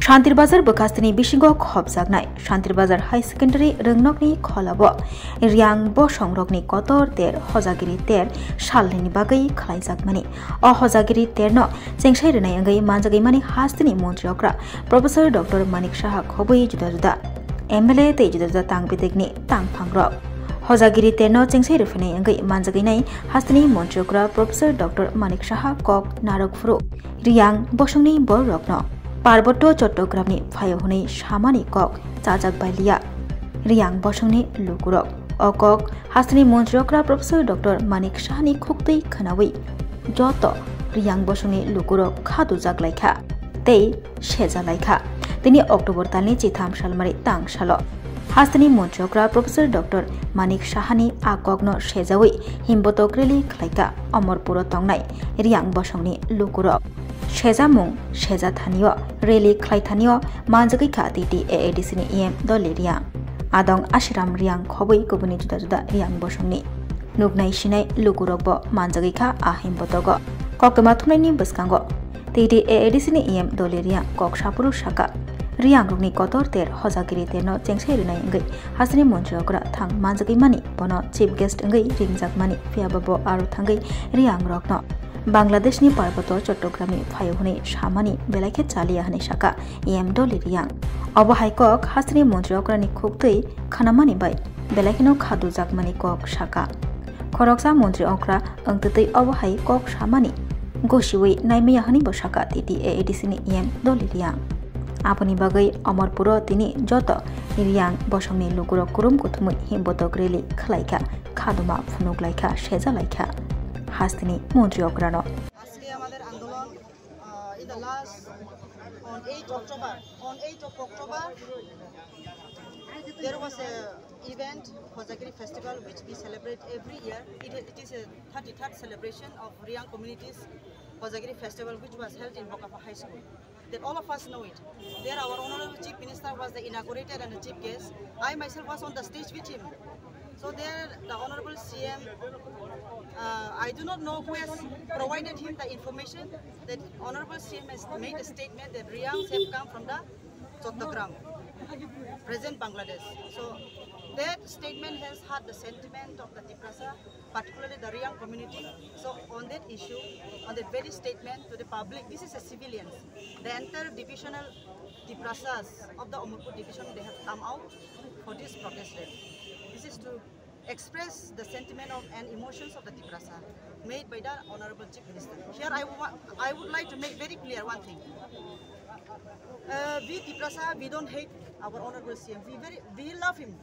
शान्तिर बाजार बखास्तिनि बिसिंगो खबजागनाय शान्तिर बाजार high secondary रोंनकनि खलाबो रियां बसंरकनि कतर तेर हजागिरि तेर सालनि बागै खलायजागमानि अ हजागिरि तेरनो चेंसाइ रनाय अंगै मानजागैमानि हास्तिनि मन्त्रियक्रा प्रोफेसर डॉक्टर मानिक साहा खबै जुदा जुदा एमएलए ते जुदा जुदा तांबितेगनि तांफांग्र हजागिरि तेरनो चेंसाइ रफिनाय अंगै मानजागैनाय हास्तिनि मन्त्रियक्रा प्रोफेसर डॉक्टर मानिक साहा कक नारकफुरु रियां बसंनि बर रक्न पार्वत्य चट्टग्रामनि फायहनै सामानि कक चाजाक बालिया रियां बसंनि लुकुरक अकक हास्तिनि मन्त्रियक्रा प्रोफेसर डॉक्टर मानिक साहानि खुक्तै खोनावै जत रियां बसंनि लुकुरक खादु जागलायखा तै सेजा लायखा तिनि अक्टोबर तालनि चिथाम सालमारि तां साल हास्तिनि मन्त्रियक्रा प्रोफेसर डॉक्टर मानिक साहानि आकगनो सेजावै हिमबतक रेलि खलायका अमरपुर तंनाय रियां बसंनि लुकुरक सेजामुं सेजा थानियो रेलि खलायथानियो मानजागैखा TTAADCनि EM दलि रियां आदं आशिराम रियां खबै गुबुननि जुदा जुदा रियां बसंनि नुगनाय सिनाय लुकुरकबो मानजागैखा आहिमबतग ककमा थुनायनि बसकांग TTAADCनि EM दलि रियां कक सापुरु साका रियां रुगनि कतर तेर हजागिरि तेरनो चेंसाइ रनाय अंगै हास्तिनि मन्त्रियक्रा थां मानजागैमानि बनो चीफ गेस्ट अंगै रिंजाकमानि फियाबाबो आरो थांगै रियां रक्न बांलादेशनि पार्वत्य चट्टग्रामनि फायहनै सामानि बेलायखे चालिया हनै साका EM दलि रियां अबहाय कक हास्तिनि मन्त्रियक्रानि खुक्तै खानामानि बाय बेलायखेनो खादु जाकमानि कक साका खरकसा मन्त्रियक्रा अंततै अबहाय कक सामानि गसिवै नायमैया हनै बसाका TTAADCनि EM दलि रियां आपनि बागै अमरपुर तिनि जत रियां बसंनि लुकुरक कुरुम कुथुमै हिमबतक रेलि खलायखा खादुमा फुनुगलायखा सेजालायखा हास्तिनि मन्त्रियक्रानो আজকে আমাদের আন্দোলন in the last on 8 of October there was a event Hojagiri festival which we celebrate every year. It is a 33rd celebration of Riang communities Hojagiri festival which was held in Bokafa High School. That all of us know it. There our honorable chief minister was the inaugurator and the chief guest. I myself was on the stage with him. So there the honorable CM, I do not know who has provided him the information that honorable CM has made a statement that Riyangs have come from the Chattogram, present Bangladesh. So that statement has had the sentiment of the Tiprasa, particularly the Riang community. So on that issue, on that very statement to the public, this is a civilians. The entire divisional Tiprasas of the Omurpur division, they have come out for this protest rally. This is to express the sentiment of and emotions of the Tiprasa made by the Honorable Chief Minister. Here I would like to make very clear one thing. We Tiprasa, we don't hate our Honorable CM. We love him.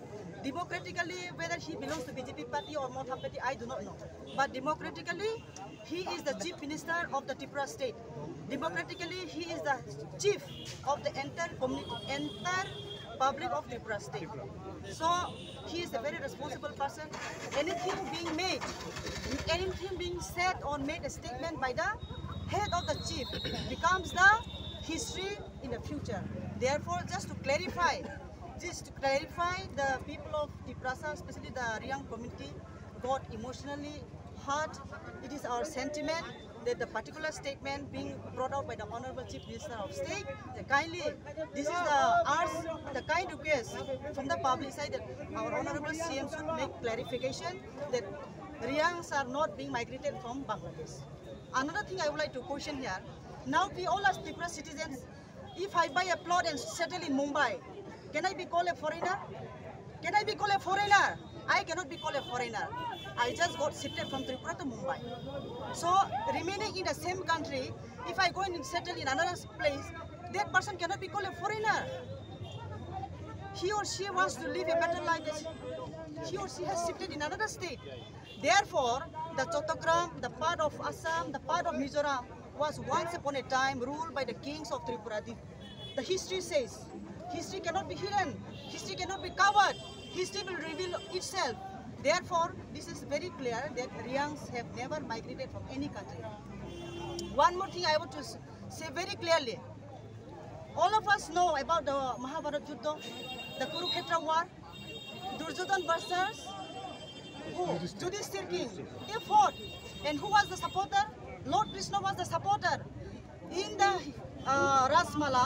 Democratically, whether he belongs to BJP party or Motham party, I do not know. But democratically, he is the Chief Minister of the Tripura state. Democratically, he is the chief of the entire community, entire public of Tripura state. So he is a very responsible person. Anything being made, anything being said or made a statement by the head of the chief becomes the history in the future. Therefore, just to clarify the people of Tiprasa, especially the Riang community, got emotionally hurt. It is our sentiment that the particular statement being brought out by the Honorable Chief Minister of State, this is the kind request from the public side that our Honorable CM should make clarification that Riyangs are not being migrated from Bangladesh. Another thing I would like to question here, now we all as Tripura citizens, if I buy a plot and settle in Mumbai, can I be called a foreigner? Can I be called a foreigner? I cannot be called a foreigner. I just got shifted from Tripura to Mumbai. So remaining in the same country, if I go and settle in another place, that person cannot be called a foreigner. He or she wants to live a better life. He or she has shifted in another state. Therefore, the Chattogram, the part of Assam, the part of Mizoram was once upon a time ruled by the kings of Tripura. The history says, history cannot be hidden, history cannot be covered, history will reveal itself. Therefore, this is very clear that Riyangs have never migrated from any country. One more thing I want to say very clearly. All of us know about the Mahabharata Juddha, the Kurukshetra war, Duryodhan versus who? Yudhishthir king. They fought. And who was the supporter? Lord Krishna was the supporter. In the Rasmala,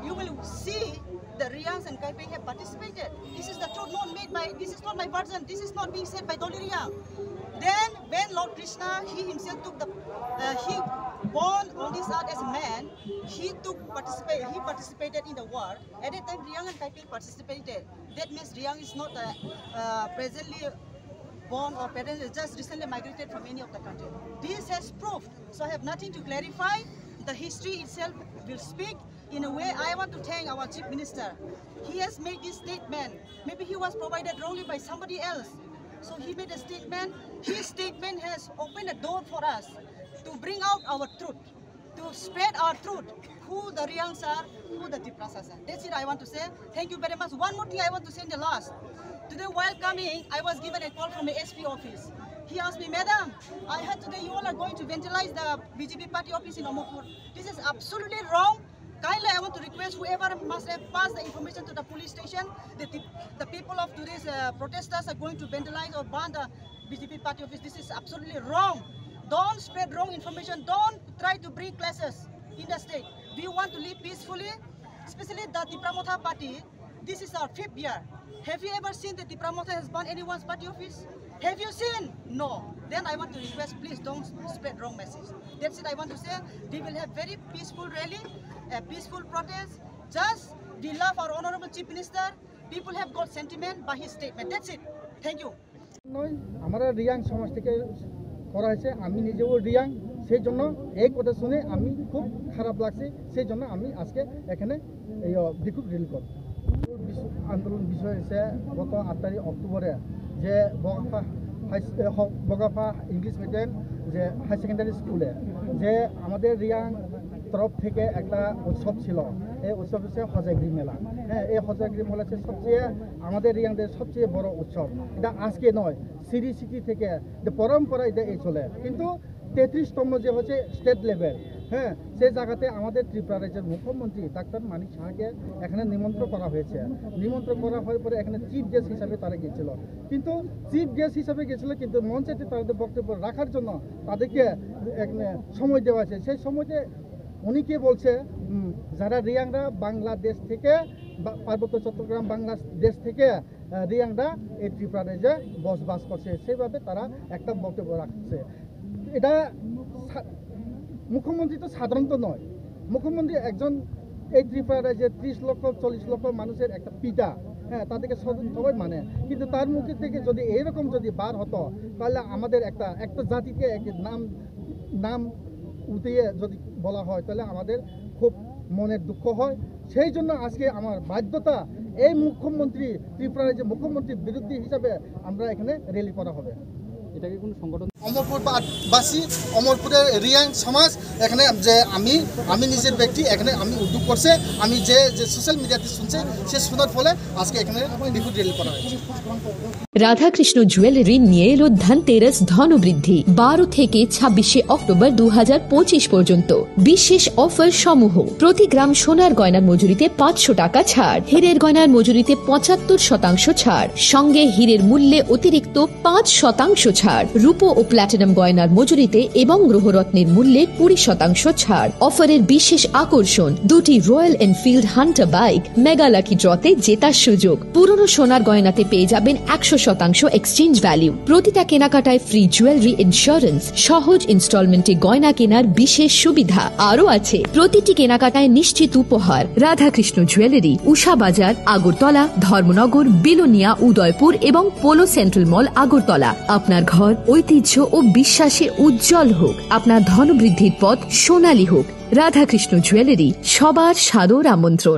you will see the Riang and Kai Peng have participated. This is the truth, not made by, this is not my version, this is not being said by Dolly Riang. Then when Lord Krishna, he himself took the, he born on this earth as a man, he participated in the war. At that time, Riang and Kai Peng participated. That means Riang is not presently born or parents just recently migrated from any of the country. This has proved. So I have nothing to clarify. The history itself will speak. In a way, I want to thank our Chief Minister. He has made this statement. Maybe he was provided wrongly by somebody else. So he made a statement. His statement has opened a door for us to bring out our truth, to spread our truth, who the Riangs are, who the Diprasas are. That's it I want to say. Thank you very much. One more thing I want to say in the last. Today while coming, I was given a call from the SP office. He asked me, Madam, I heard today you all are going to vandalize the BJP party office in Amorpur. This is absolutely wrong. Kindly, I want to request whoever must have passed the information to the police station that the people of today's protesters are going to vandalize or burn the BJP party office. This is absolutely wrong. Don't spread wrong information. Don't try to bring clashes in the state. We want to live peacefully, especially the Tipramotha party. This is our 5th year. Have you ever seen that Tipramotha has burned anyone's party office? Have you seen? No. Then I want to request, please don't spread wrong message. That's it I want to say. We will have very peaceful rally, a peaceful protest. Just we love our Honorable Chief Minister. People have got sentiment by his statement. That's it. Thank you. हमारा रियांग समाज থেকে করা হয়েছে আমি নিজেও রিয়াং সেই জন্য এই কথা শুনে আমি খুব খারাপ লাগছে সেই জন্য আমি আজকে এখানে এই বিক্ষোভ রিল করব আন্দোলন বিষয় হচ্ছে গত 8 তারিখ অক্টোবরে যে বগাফা ইংলিশ মিডিয়াম যে হাই সেকেন্ডারি স্কুলে যে আমাদের রিয়াং তরফ থেকে একটা উৎসব ছিল এই উৎসব হচ্ছে হজাগরি মেলা হ্যাঁ এই হজাগরি মেলা হচ্ছে সবচেয়ে আমাদের রিয়াংদের সবচেয়ে বড় উৎসব এটা আজকে নয় সিরি সিটি থেকে যে পরম্পরা এটা এই চলে কিন্তু 33তম যে হচ্ছে স্টেট লেভেল হ্যাঁ সেই জায়গাতে আমাদের ত্রিপুরা রাজ্যের মুখ্যমন্ত্রী ডাক্তার মানিক সাহাকে এখানে নিমন্ত্রণ করা হয়েছে নিমন্ত্রণ করা হওয়ার পরে এখানে চিফ গেস্ট হিসাবে তারা গিয়েছিল কিন্তু চিফ গেস্ট হিসাবে গিয়েছিল কিন্তু মঞ্চেতে তাদের বক্তব্য রাখার জন্য তাদেরকে এখানে সময় দেওয়া আছে সেই সময়তে উনি কি বলছে যারা রিয়াংরা বাংলাদেশ থেকে পার্বত্য চট্টগ্রাম বাংলাদেশ থেকে রিয়াংরা এই ত্রিপুরা রাজ্যে বসবাস করছে সেইভাবে তারা একটা বক্তব্য রাখছে এটা মুখ্যমন্ত্রী তো সাধারণত নয় মুখ্যমন্ত্রী একজন এই ত্রিপুরা রাজ্যে 30 লক্ষ 40 লক্ষ মানুষের একটা পিতা হ্যাঁ তাদেরকে সবাই মানে কিন্তু তার মুখে থেকে যদি এরকম যদি বার হতো তাহলে আমাদের একটা জাতিকে এক নাম উঠিয়ে যদি বলা হয় তাহলে আমাদের খুব মনের দুঃখ হয় সেই জন্য আজকে আমার বাধ্যতা এই মুখ্যমন্ত্রী ত্রিপুরা রাজ্যের মুখ্যমন্ত্রীর বিরুদ্ধে হিসাবে আমরা এখানে র্যালি করা হবে এটা কি কোনো সংগঠন অমরপুরবাসী অমরপুরের রিয়াং সমাজ এখানে যে আমি নিজের ব্যক্তি এখানে আমি উদ্যোগ করছে আমি যে সোশ্যাল মিডিয়াতে শুনছে সে শোনার ফলে আজকে এখানে বিক্ষোভ র্যালি করা হয়েছে রাধাকৃষ্ণ জুয়েলারি নিয়ে এলো ধনতেরাস ধনবৃদ্ধি 12 থেকে 26 অক্টোবর 2025 পর্যন্ত বিশেষ অফার সমূহ প্রতি গ্রাম সোনার গয়নার মজুরিতে 500 টাকা ছাড় হীরের গয়নার মজুরিতে 75% ছাড় সঙ্গে হীরের মূল্যে অতিরিক্ত 5% ছাড় রূপো ও প্ল্যাটিনাম গয়নার মজুরিতে এবং গ্রহরত্নের মূল্যে 20% ছাড় অফারের বিশেষ আকর্ষণ দুটি Royal Enfield Hunter bike mega lucky ড্রতে জেতার সুযোগ পুরনো সোনার গয়নাতে পেয়ে যাবেন 100% এক্সচেঞ্জ ভ্যালু প্রতিটা কেনাকাটায় ফ্রি জুয়েলারি ইন্স্যুরেন্স সহজ ইনস্টলমেন্টে গয়না কেনার বিশেষ সুবিধা আরও আছে প্রতিটি কেনাকাটায় নিশ্চিত উপহার রাধাকৃষ্ণ জুয়েলারি উষা বাজার আগরতলা ধর্মনগর বিলোনিয়া উদয়পুর এবং পোলো সেন্ট্রাল মল আগরতলা আপনার ঘর ঐতিহ্য ও বিশ্বাসে উজ্জ্বল হোক আপনার ধনবৃদ্ধির পথ সোনালী হোক রাধাকৃষ্ণ জুয়েলারি সবার সাদর আমন্ত্রণ